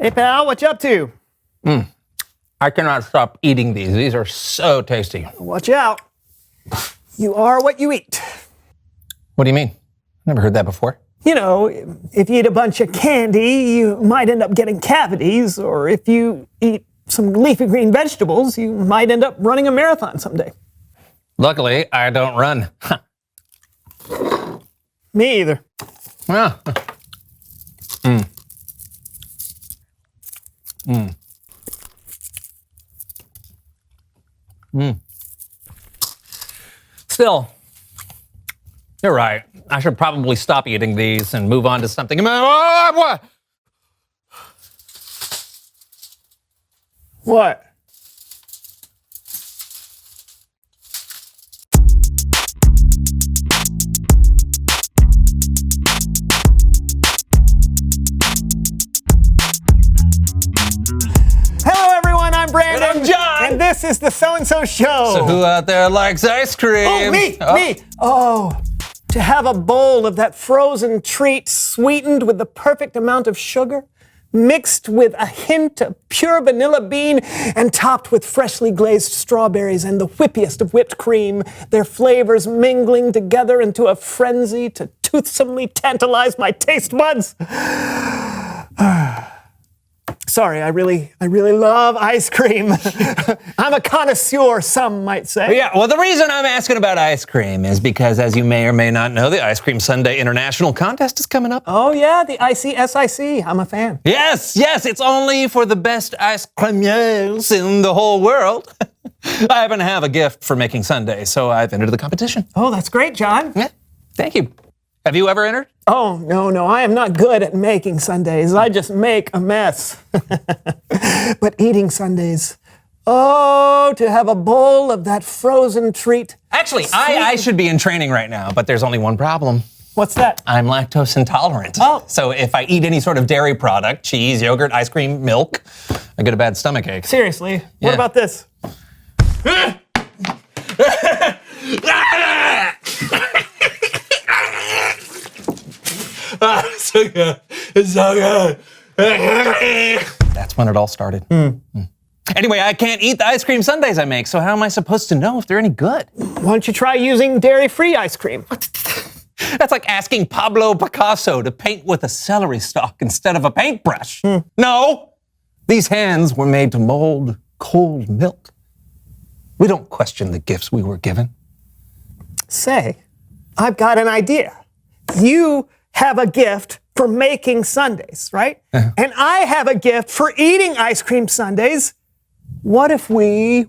Hey, pal, what you up to? I cannot stop eating these. These are so tasty. Watch out. You are what you eat. What do you mean? Never heard that before. You know, if you eat a bunch of candy, you might end up getting cavities, or if you eat some leafy green vegetables, you might end up running a marathon someday. Luckily, I don't run. Me either. Ah. Still, you're right. I should probably stop eating these and move on to something. What? Hello, everyone. I'm Brandon. And I'm John. And this is the So-and-So Show. So who out there likes ice cream? Oh, me. Oh, to have a bowl of that frozen treat sweetened with the perfect amount of sugar, mixed with a hint of pure vanilla bean, and topped with freshly glazed strawberries and the whippiest of whipped cream, their flavors mingling together into a frenzy to toothsomely tantalize my taste buds. Sorry, I really love ice cream. I'm a connoisseur, some might say. Yeah, well, the reason I'm asking about ice cream is because, as you may or may not know, the Ice Cream Sundae International Contest is coming up. Oh, yeah, the ICSIC. I'm a fan. Yes, it's only for the best ice creamiers in the whole world. I happen to have a gift for making sundaes, so I've entered the competition. Oh, that's great, John. Yeah, thank you. Have you ever entered? Oh, no, I am not good at making sundaes. I just make a mess. But eating sundaes, oh, to have a bowl of that frozen treat. Actually, I should be in training right now, but there's only one problem. What's that? I'm lactose intolerant. Oh. So if I eat any sort of dairy product, cheese, yogurt, ice cream, milk, I get a bad stomach ache. Seriously, Yeah. What about this? So good. It's so good. That's when it all started. Anyway, I can't eat the ice cream sundaes I make, so how am I supposed to know if they're any good? Why don't you try using dairy-free ice cream? That's like asking Pablo Picasso to paint with a celery stalk instead of a paintbrush. No! These hands were made to mold cold milk. We don't question the gifts we were given. Say, I've got an idea. You have a gift for making sundaes, right? And I have a gift for eating ice cream sundaes. What if we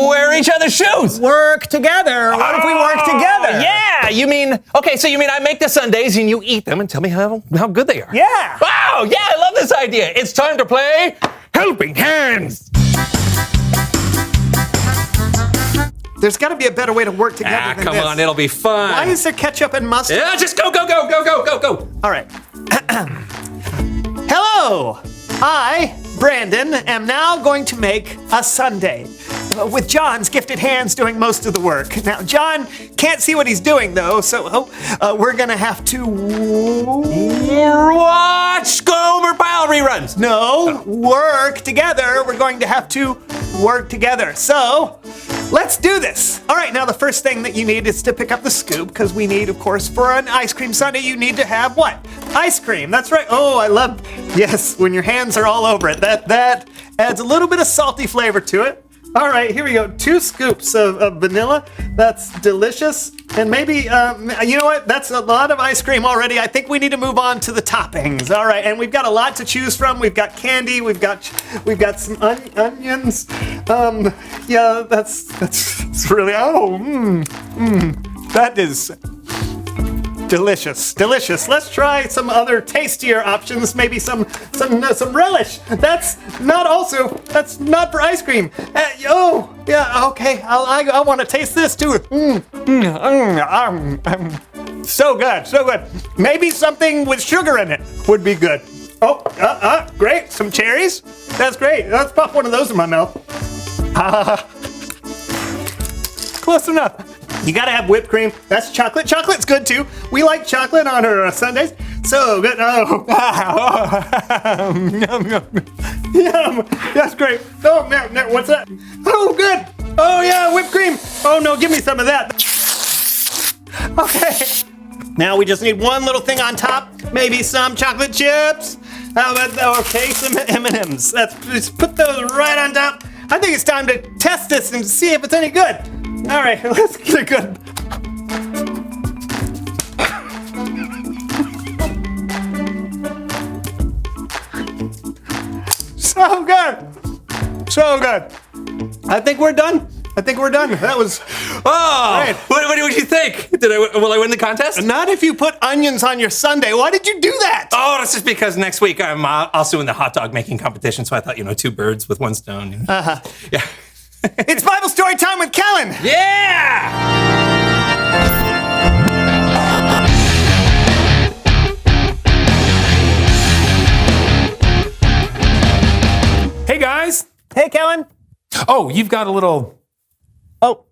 Wear each other's shoes! work together? What if we work together? Yeah, you mean I make the sundaes and you eat them and tell me how good they are. Yeah. Wow, yeah, I love this idea. It's time to play Helping Hands. There's got to be a better way to work together than Come this. on, it'll be fun. Why is there ketchup and mustard? Yeah, just go. All right. Hello. I, Brandon, am now going to make a sundae, with John's gifted hands doing most of the work. Now, John can't see what he's doing, though, so we're going to have to Watch Gomer Pyle reruns. No, work together. We're going to have to work together. So, let's do this. All right, now the first thing that you need is to pick up the scoop, because we need, of course, for an ice cream sundae, you need to have what? Ice cream. That's right. Oh, I love, yes, when your hands are all over it. That adds a little bit of salty flavor to it. All right, here we go. 2 scoops of vanilla. That's delicious. And maybe, you know what? That's a lot of ice cream already. I think we need to move on to the toppings. All right, and we've got a lot to choose from. We've got candy. We've got some onions. Yeah, that's really, that is delicious. Let's try some other tastier options. Maybe some relish. That's not for ice cream. Yeah, okay. I want to taste this too. So good. Maybe something with sugar in it would be good. Oh, great. Some cherries. That's great. Let's pop one of those in my mouth. Close enough. You gotta have whipped cream. That's chocolate. Chocolate's good too. We like chocolate on our sundaes. So good. Oh, yum, yum. Yum. That's great. Oh, man, what's that? Oh, good. Oh, yeah, whipped cream. Oh, no, give me some of that. Okay. Now we just need one little thing on top. Maybe some chocolate chips. How about that? Okay, some M&Ms. Let's just put those right on top. I think it's time to test this and see if it's any good. All right, let's get it good. So good. So good. I think we're done. That was great. What did you think? Will I win the contest? Not if you put onions on your sundae. Why did you do that? Oh, that's just because next week I'm also in the hot dog making competition, so I thought, two birds with one stone. Uh-huh. Yeah. It's Bible story time with Kellen. Yeah! Hey guys! Hey, Kellen. Oh, you've got a little... Oh,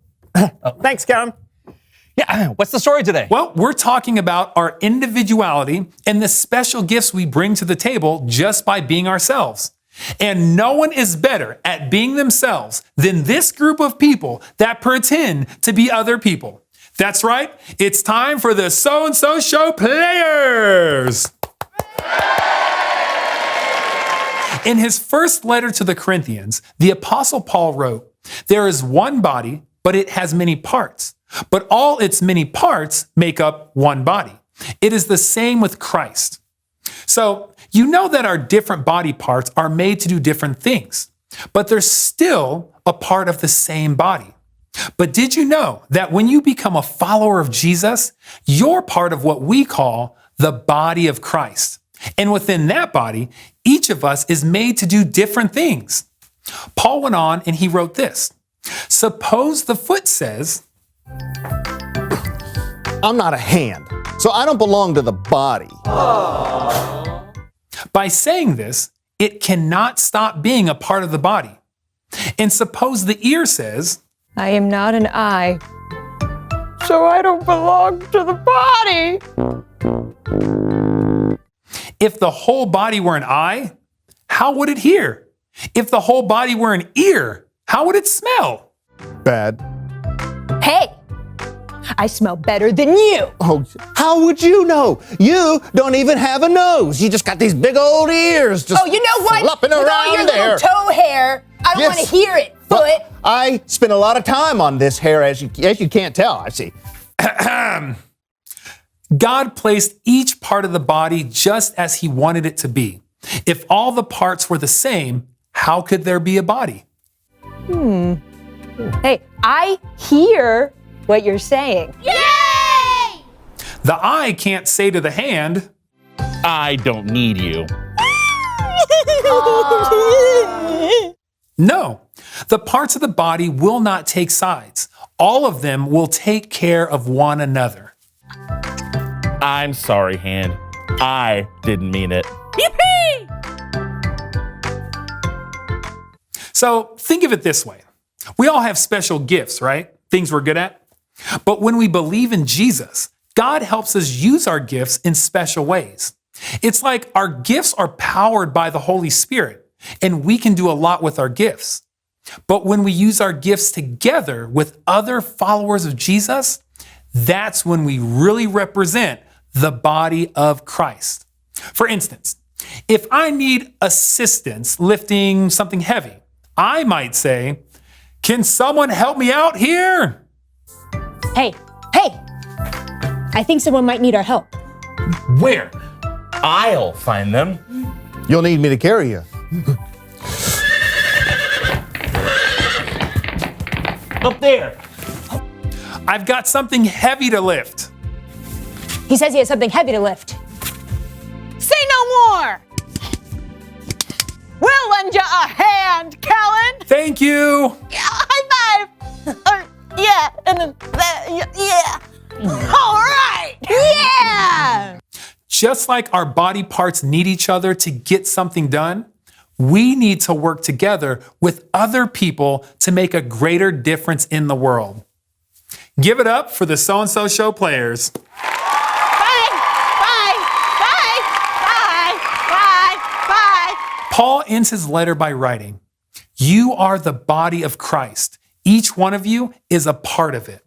thanks, Kellen. Yeah, what's the story today? Well, we're talking about our individuality and the special gifts we bring to the table just by being ourselves. And no one is better at being themselves than this group of people that pretend to be other people. That's right, it's time for the So-and-So Show Players! In his first letter to the Corinthians, the Apostle Paul wrote, "There is one body, but it has many parts. But all its many parts make up one body. It is the same with Christ." So, you know that our different body parts are made to do different things, but they're still a part of the same body. But did you know that when you become a follower of Jesus, you're part of what we call the body of Christ? And within that body, each of us is made to do different things. Paul went on and he wrote this. Suppose the foot says, I'm not a hand, so I don't belong to the body. By saying this, it cannot stop being a part of the body. And suppose the ear says, I am not an eye, so I don't belong to the body. if the whole body were an eye, how would it hear? If the whole body were an ear, how would it smell? Bad. Hey, I smell better than you. Oh, how would you know? You don't even have a nose. You just got these big old ears just Oh, you know what? flopping With all around your there. little toe hair, I don't Yes. want to hear it, foot. Well, I spend a lot of time on this hair, as you can't tell, I see. God placed each part of the body just as he wanted it to be. If all the parts were the same, how could there be a body? Hey, I hear what you're saying. Yay! The eye can't say to the hand, I don't need you. no. The parts of the body will not take sides. All of them will take care of one another. I'm sorry, hand. I didn't mean it. Yippee! So think of it this way. We all have special gifts, right? Things we're good at. But when we believe in Jesus, God helps us use our gifts in special ways. It's like our gifts are powered by the Holy Spirit, and we can do a lot with our gifts. But when we use our gifts together with other followers of Jesus, that's when we really represent the body of Christ. For instance, if I need assistance lifting something heavy, I might say, "Can someone help me out here?" Hey, I think someone might need our help. Where? I'll find them. You'll need me to carry you. Up there. I've got something heavy to lift. He says he has something heavy to lift. Say no more. We'll lend you a hand, Kellen. Thank you. High five. Yeah, and then yeah. All right. Yeah. Just like our body parts need each other to get something done, we need to work together with other people to make a greater difference in the world. Give it up for the So-and-So Show players. Bye. Paul ends his letter by writing, "You are the body of Christ. Each one of you is a part of it."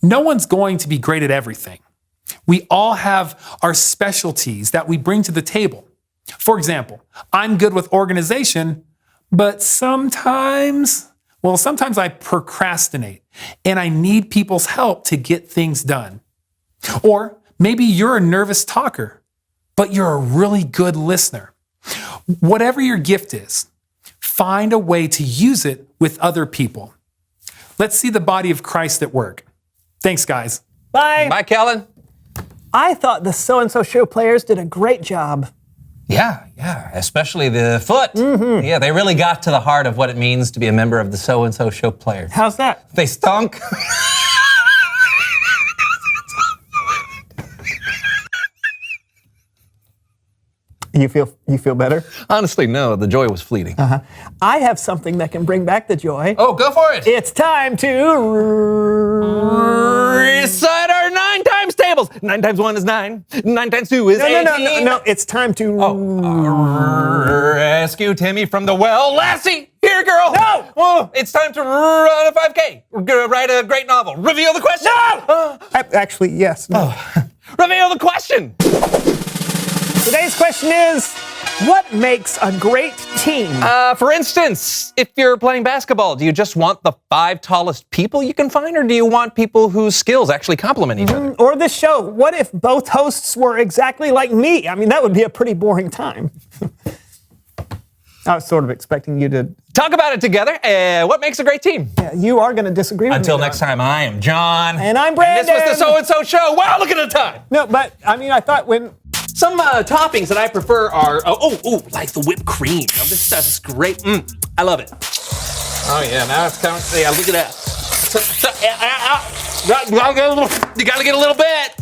No one's going to be great at everything. We all have our specialties that we bring to the table. For example, I'm good with organization, but sometimes I procrastinate and I need people's help to get things done. Or maybe you're a nervous talker, but you're a really good listener. Whatever your gift is, find a way to use it with other people. Let's see the body of Christ at work. Thanks, guys. Bye. Bye, Kellen. I thought the so-and-so show players did a great job. Yeah, especially the foot. Yeah, they really got to the heart of what it means to be a member of the so-and-so show players. How's that? They stunk. You feel better? Honestly, no, the joy was fleeting. I have something that can bring back the joy. Oh, go for it. It's time to Recite our 9 times tables. 9 times 1 is 9. 9 times 2 is 18. No. It's time to. Rescue Timmy from the well. Lassie, here, girl. No! Oh, it's time to run a 5K. Write a great novel. Reveal the question. No! Actually, yes. No. Reveal the question. Today's question is, what makes a great team? For instance, if you're playing basketball, do you just want the 5 tallest people you can find, or do you want people whose skills actually complement each other? Or this show, what if both hosts were exactly like me? I mean, that would be a pretty boring time. I was sort of expecting you to. Talk about it together. What makes a great team? Yeah, you are going to disagree with me. Until next time, I am John. And I'm Brandon. And this was the So-and-So Show. Wow, look at the time. No, but I mean, I thought when. Some toppings that I prefer are, like the whipped cream. You know, this stuff is great. I love it. Oh, yeah, now it's coming. Yeah, look at that. You gotta get a little bit.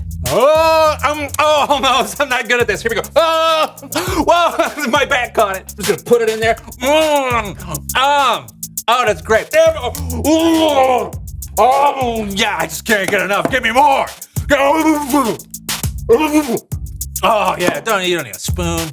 Almost. I'm not good at this. Here we go. Whoa, my back caught it. I'm just gonna put it in there. That's great. Yeah, I just can't get enough. Give me more. Oh, yeah, you don't need a spoon.